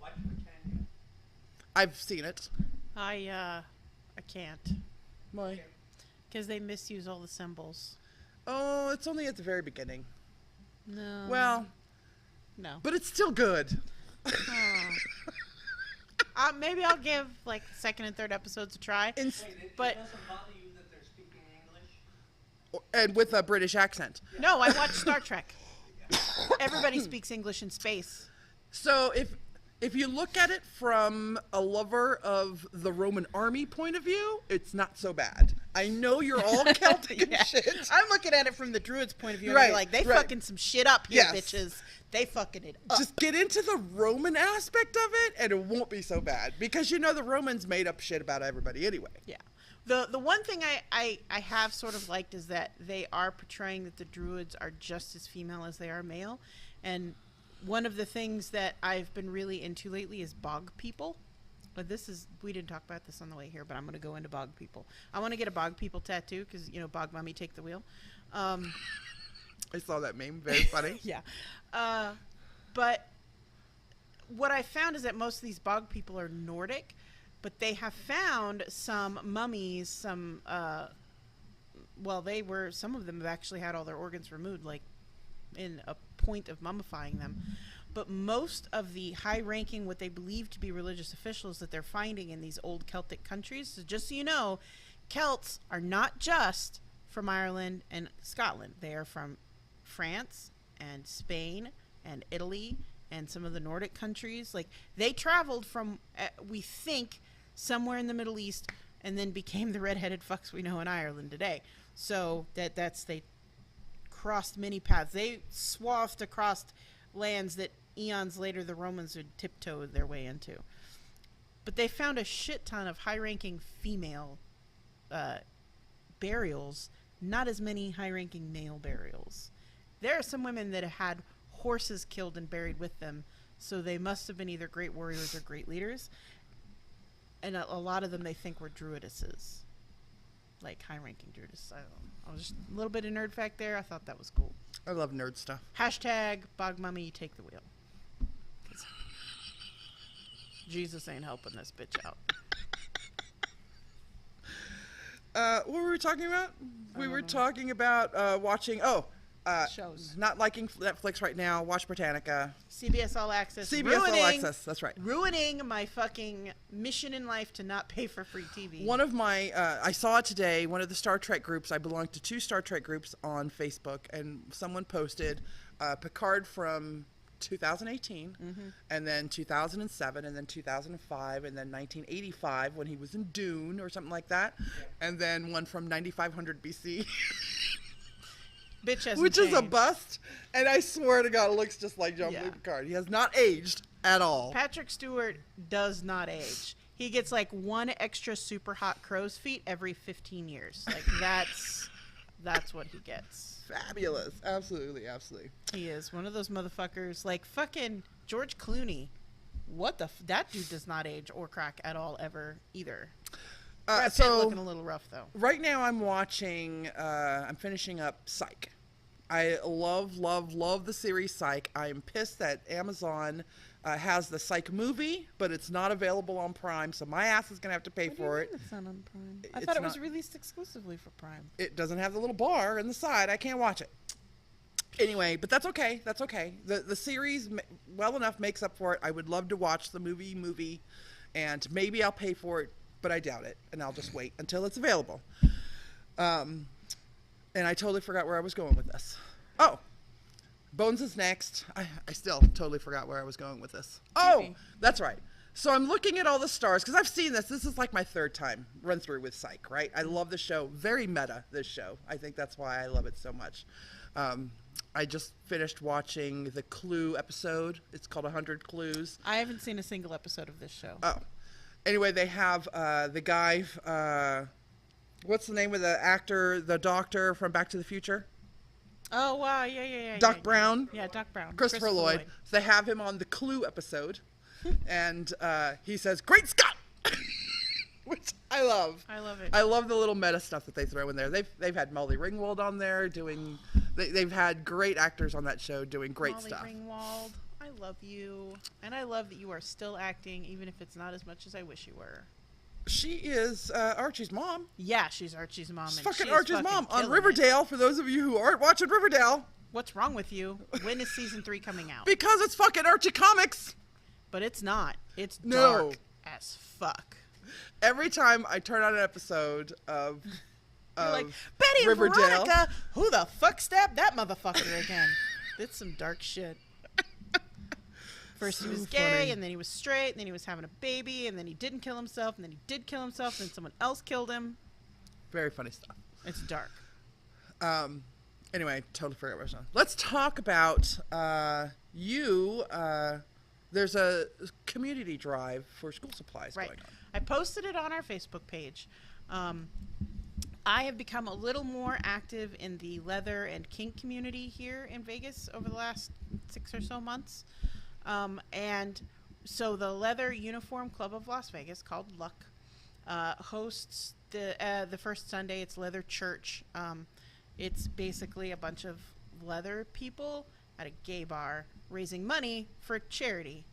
Watch Brittania. I've seen it. I can't. Why? Because they misuse all the symbols. Oh, it's only at the very beginning. No. Well, no. but it's still good. Oh. Maybe I'll give like second and third episodes a try. In- Wait, it But- doesn't bother you that they're speaking English? and with a British accent. No, I watch Star Trek. Everybody speaks English in space. So if you look at it from a lover of the Roman army point of view, it's not so bad. I know you're all Celtic and shit. I'm looking at it from the Druids' point of view. Right, And I'm like, they right. fucking some shit up here, Yes. bitches. They fucking it up. Just get into the Roman aspect of it, and it won't be so bad. Because you know the Romans made up shit about everybody anyway. Yeah. The one thing I have sort of liked is that they are portraying that the Druids are just as female as they are male. And one of the things that I've been really into lately is bog people. But we didn't talk about this on the way here, but I'm going to go into bog people. I want to get a bog people tattoo because, bog mummy, take the wheel. I saw that meme. Very funny. Yeah. But what I found is that most of these bog people are Nordic, but they have found some mummies, some of them have actually had all their organs removed, like in a point of mummifying them. But most of the high-ranking, what they believe to be religious officials that they're finding in these old Celtic countries, so just so you know, Celts are not just from Ireland and Scotland. They are from France and Spain and Italy and some of the Nordic countries. Like, they traveled from, we think, somewhere in the Middle East and then became the redheaded fucks we know in Ireland today. So they crossed many paths. They swathed across lands that eons later the Romans would tiptoe their way into. But they found a shit ton of high-ranking female burials, not as many high-ranking male burials. There are some women that have had horses killed and buried with them, so they must have been either great warriors or great leaders. And a lot of them they think were druidesses, like high-ranking druidesses. I don't know. I was just a little bit of nerd fact there. I thought that was cool. I love nerd stuff. Hashtag bog mummy, take the wheel. 'Cause Jesus ain't helping this bitch out. What were we talking about? We were talking about watching. Shows. Not liking Netflix right now. Watch Britannica. CBS All-Access. CBS All-Access. That's right. Ruining my fucking mission in life to not pay for free TV. One of my, I saw it today, one of the Star Trek groups, I belong to 2 Star Trek groups on Facebook, and someone posted Picard from 2018, and then 2007, and then 2005, and then 1985 when he was in Dune or something like that, and then one from 9500 BC. Bitch hasn't Which is a changed. bust, and I swear to God, it looks just like Jean-Luc Yeah. Picard. He has not aged at all. Patrick Stewart does not age. He gets like one extra super hot crow's feet every 15 years. Like that's what he gets. Fabulous. Absolutely, absolutely. He is one of those motherfuckers like fucking George Clooney. What the that dude does not age or crack at all ever either. Brad Pitt So looking a little rough though. right now I'm watching, I'm finishing up Psych. I love the series Psych. I am pissed that Amazon has the Psych movie, but it's not available on Prime, so my ass is going to have to pay for it. It's not on Prime. I It's thought it was not- released exclusively for Prime. It doesn't have the little bar in the side. I can't watch it. Anyway, but that's okay. That's okay. The series well enough makes up for it. I would love to watch the movie, and maybe I'll pay for it, but I doubt it, and I'll just wait until it's available. And I totally forgot where I was going with this. Oh, Bones is next. I still totally forgot where I was going with this. Oh, TV. that's right. So I'm looking at all the stars because I've seen this. This is like my third time run through with Psych, right? I love the show. Very meta, this show. I think that's why I love it so much. I just finished watching the Clue episode. It's called 100 Clues. I haven't seen a single episode of this show. Oh. Anyway, they have the guy, what's the name of the actor, the doctor from Back to the Future? Oh, wow. Yeah. Doc Brown. Yeah, Doc Brown. Christopher Lloyd. So they have him on the Clue episode. And he says, "Great Scott!" Which I love. I love it. I love the little meta stuff that they throw in there. They've had Molly Ringwald on there doing. They've had great actors on that show doing great Molly stuff. Ringwald, I love you. And I love that you are still acting, even if it's not as much as I wish you were. She is Archie's mom. Yeah, she's Archie's mom. She's and fucking she's Archie's fucking mom on killing it. Riverdale. For those of you who aren't watching Riverdale, What's wrong with you? When is season 3 coming out? because it's fucking Archie Comics. But it's not. It's No. dark as fuck. Every time I turn on an episode of You're like, Betty and Riverdale. Veronica, who the fuck stabbed that motherfucker again? It's some dark shit. First he So was gay, funny. and then he was straight, and then he was having a baby, and then he didn't kill himself, and then he did kill himself, and then someone else killed him. Very funny stuff. It's dark. Anyway, totally forgot what I was on. Let's talk about you. There's a community drive for school supplies Right. going on. I posted it on our Facebook page. I have become a little more active in the leather and kink community here in Vegas over the last 6 or so months. And so the Leather Uniform Club of Las Vegas, called Luck, hosts the first Sunday. It's Leather Church. It's basically a bunch of leather people at a gay bar raising money for charity.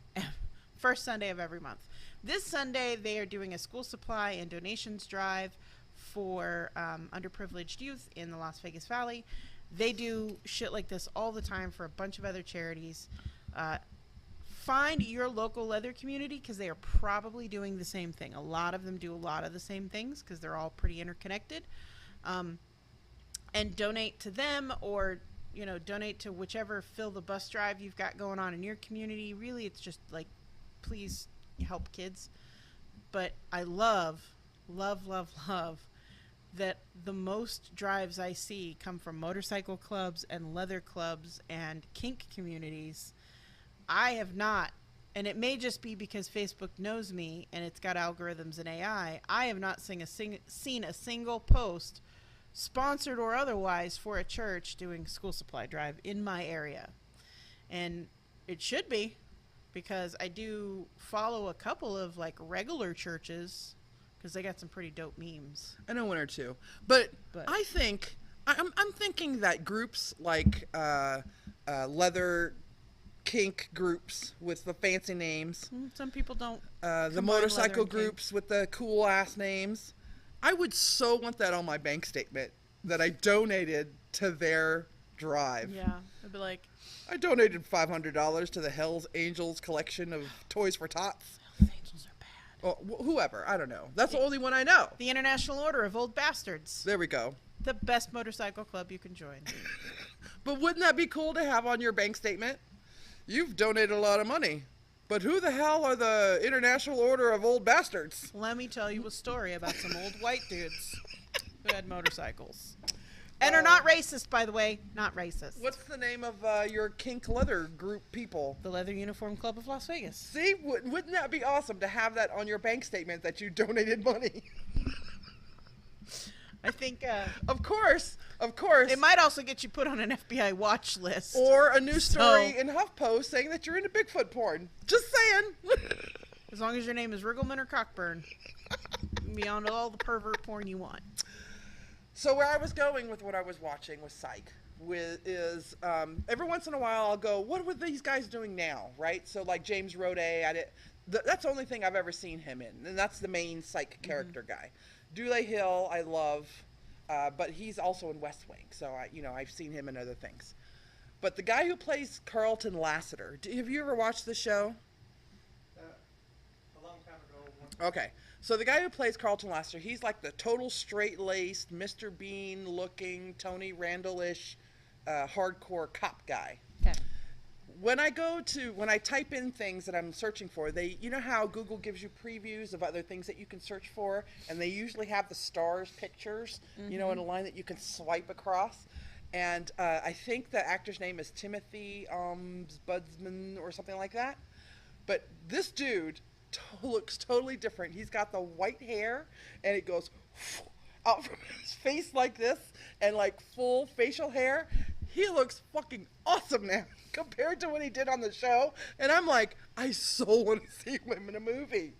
First Sunday of every month. This Sunday, they are doing a school supply and donations drive for underprivileged youth in the Las Vegas Valley. They do shit like this all the time for a bunch of other charities. Find your local leather community because they are probably doing the same thing. A lot of them do a lot of the same things because they're all pretty interconnected. And donate to them, or donate to whichever fill the bus drive you've got going on in your community. Really, it's just like, please help kids. But I love that the most drives I see come from motorcycle clubs and leather clubs and kink communities. I have not, and it may just be because Facebook knows me and it's got algorithms and AI, I have not seen a single post, sponsored or otherwise, for a church doing school supply drive in my area. And it should be, because I do follow a couple of like regular churches because they got some pretty dope memes. I know one or two, but But- I think I'm thinking that groups like leather kink groups with the fancy names, Some people don't. the combine motorcycle leather and kink. groups with the cool ass names. I would so want that on my bank statement that I donated to their drive. Yeah, I'd be like, I donated $500 to the Hell's Angels collection of toys for tots. angels are bad. Oh, whoever, I don't know. That's the only one I know. The International Order of Old Bastards. There we go. The best motorcycle club you can join. But wouldn't that be cool to have on your bank statement? You've donated a lot of money, but who the hell are the International Order of Old Bastards? Let me tell you a story about some old white dudes who had motorcycles. And are not racist, by the way. Not racist. What's the name of your kink leather group people? The Leather Uniform Club of Las Vegas. See, wouldn't that be awesome to have that on your bank statement that you donated money? I think Of course. it might also get you put on an FBI watch list. Or a news story So- in HuffPost saying that you're into Bigfoot porn. Just saying. As long as your name is Riggleman or Cockburn. You can be on all the pervert porn you want. So where I was going with what I was watching with Psych is every once in a while I'll go, what were these guys doing now, right? So like James Roday, that's the only thing I've ever seen him in, and that's the main Psych character guy. Dule Hill, I love, but he's also in West Wing, so I've seen him in other things. But the guy who plays Carlton Lassiter, have you ever watched the show? A long time ago. Okay, so the guy who plays Carlton Lassiter, he's like the total straight-laced, Mr. Bean-looking, Tony Randall-ish, hardcore cop guy. Okay. when I type in things that I'm searching for, you know how Google gives you previews of other things that you can search for, and they usually have the stars pictures, in a line that you can swipe across. And I think the actor's name is Timothy Budsman or something like that. But this dude looks totally different. He's got the white hair, and it goes out from his face like this, and like full facial hair. He looks fucking awesome now compared to what he did on the show. And I'm like, I so want to see him in a movie.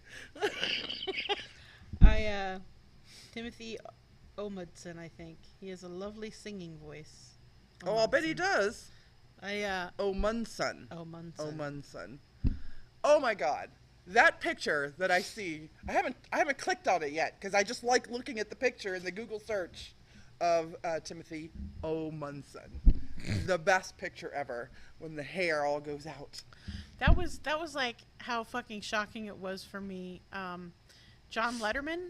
Timothy Omundson, I think. He has a lovely singing voice. Oh, I'll bet he does. Omundson. Omundson. Oh my God. That picture that I see, I haven't clicked on it yet because I just like looking at the picture in the Google search of Timothy Omundson. The best picture ever when the hair all goes out. That was like how fucking shocking it was for me. John Letterman,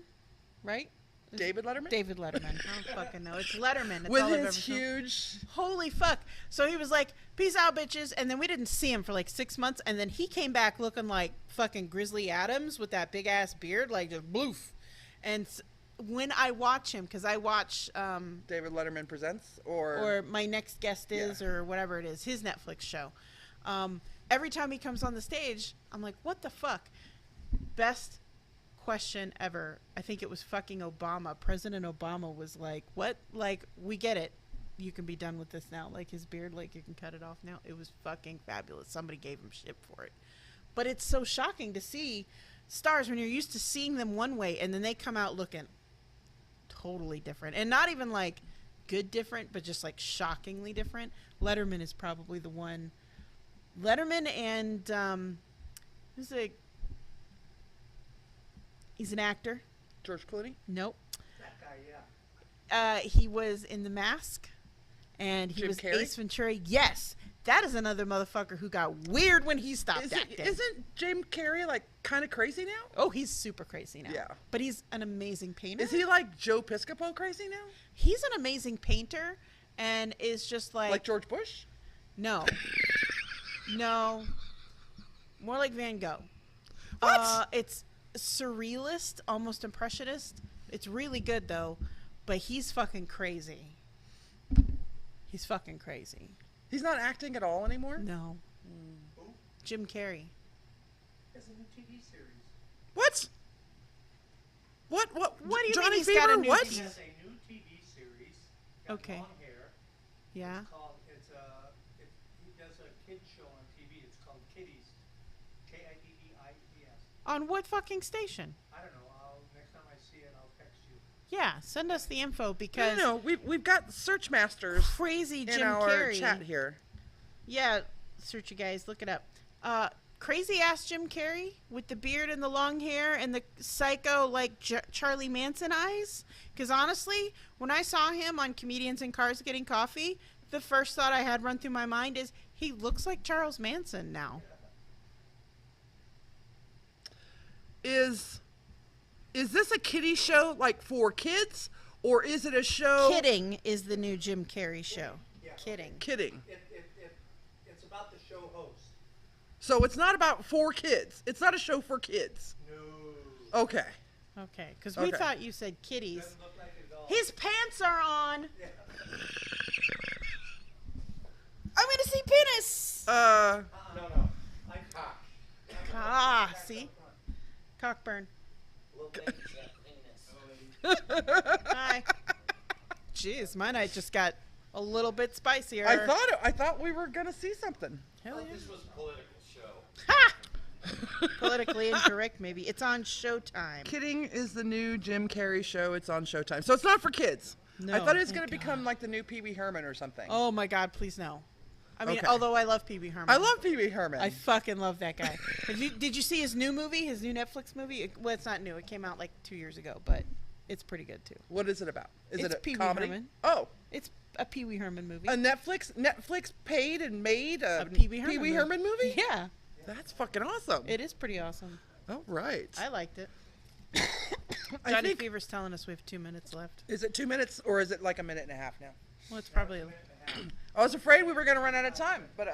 right? David Letterman? David Letterman. I don't fucking know. It's Letterman. That's With all I've ever his seen. huge... Holy fuck. So he was like, peace out, bitches. And then we didn't see him for like 6 months. And then he came back looking like fucking Grizzly Adams with that big ass beard, like just bloof. And when I watch him, because I watch... David Letterman Presents? Or My Next Guest Is, or whatever it is, his Netflix show. Every time he comes on the stage, I'm like, what the fuck? Best question ever. I think it was fucking Obama. President Obama was like, what? Like, we get it. You can be done with this now. Like, his beard, like, you can cut it off now. It was fucking fabulous. Somebody gave him shit for it. But it's so shocking to see stars when you're used to seeing them one way, and then they come out looking totally different. And not even, like, good different, but just, like, shockingly different. Letterman is probably the one. Letterman and, who's a... He's an actor. George Clooney? Nope. That guy, yeah. He was in The Mask, and he Jim was Carrey? Ace Ventura. Yes, that is another motherfucker who got weird when he stopped acting. Isn't Jim Carrey like kind of crazy now? Oh, he's super crazy now. Yeah. But he's an amazing painter. Is he like Joe Piscopo crazy now? He's an amazing painter, and is just Like George Bush? No. No. More like Van Gogh. What? It's surrealist, almost impressionist. It's really good though, but he's fucking crazy. He's fucking crazy. He's not acting at all anymore? No. Who? Jim Carrey. It's a new TV series. What? What do you mean Johnny he's Fever? got a new What? He has a new TV series. Got Okay. long hair. Yeah. He does a kid show on TV. It's called Kiddies. Kiddies. On what fucking station? I don't know. Next time I see it, I'll text you. Yeah, send us the info because No, we've got search masters crazy in Jim our Carrey. chat here. Yeah, search you guys, look it up. Crazy ass Jim Carrey with the beard and the long hair and the psycho like Charlie Manson eyes. Because honestly, when I saw him on Comedians in Cars Getting Coffee, the first thought I had run through my mind is he looks like Charles Manson now. Is this a kiddie show like for kids, or is it a show? Kidding is the new Jim Carrey show. Yeah. Kidding. Kidding. It's about the show host. So it's not about for kids. It's not a show for kids. No. Okay. Okay, because we Okay. thought you said kitties. Doesn't look like it at all. His pants are on. Yeah. I'm gonna see penis. No. I'm cock. Ah, see? Cockburn. Little babies have penis. Hi. Jeez, my night just got a little bit spicier. I thought we were gonna see something. Hell yeah. This was a political show. Ha! Politically incorrect, maybe. It's on Showtime. Kidding is the new Jim Carrey show. It's on Showtime, so it's not for kids. No, I thought it was thank gonna become like the new Pee Wee Herman or something. Oh my God, please no. I mean, Okay. although I love Pee Wee Herman. I love Pee Wee Herman. I fucking love that guy. Did you see his new movie? His new Netflix movie? Well, it's not new. It came out like 2 years ago, but it's pretty good too. What is it about? Is It's it a Pee Wee comedy? Herman. Oh, It's a Pee Wee Herman movie. a Netflix paid and made a Pee Wee Herman movie? Yeah, That's fucking awesome. it is pretty awesome. All right. I liked it. I Johnny think, Fever's telling us we have 2 minutes left. is it 2 minutes or is it like a minute and a half now? Well, it's probably. I was afraid we were going to run out of time, but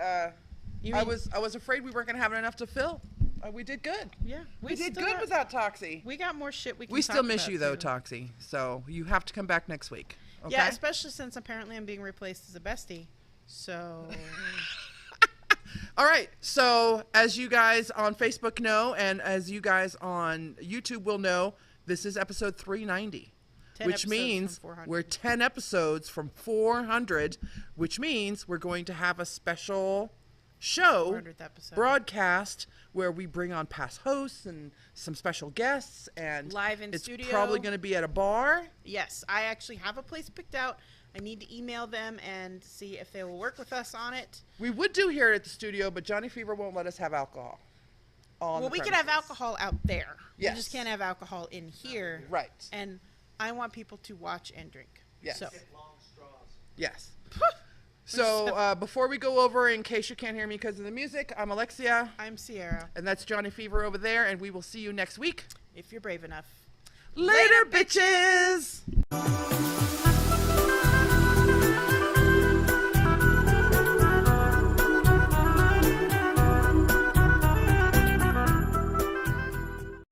You I mean- was afraid we weren't going to have enough to fill. We did good. Yeah. We did still good got- without Toxie. We got more shit we can We still talk miss about, you though, too. Toxie. So you have to come back next week. Okay? Yeah, especially since apparently I'm being replaced as a bestie. So All right. So as you guys on Facebook know, and as you guys on YouTube will know, this is episode 390. 10 Which episodes means from 400. we're 10 episodes from 400, which means we're going to have a special show 400th episode. broadcast where we bring on past hosts and some special guests, and Live in it's studio. probably going to be at a bar. Yes, I actually have a place picked out. I need to email them and see if they will work with us on it. We would do here at the studio, but Johnny Fever won't let us have alcohol. Well, we can have alcohol out there. Yes. We just can't have alcohol in here. Right. And I want people to watch and drink. Yes. So. Get long straws. Yes. So before we go over, in case you can't hear me because of the music, I'm Alexia, I'm Sierra. and that's Johnny Fever over there, and we will see you next week. If you're brave enough. Later, bitches!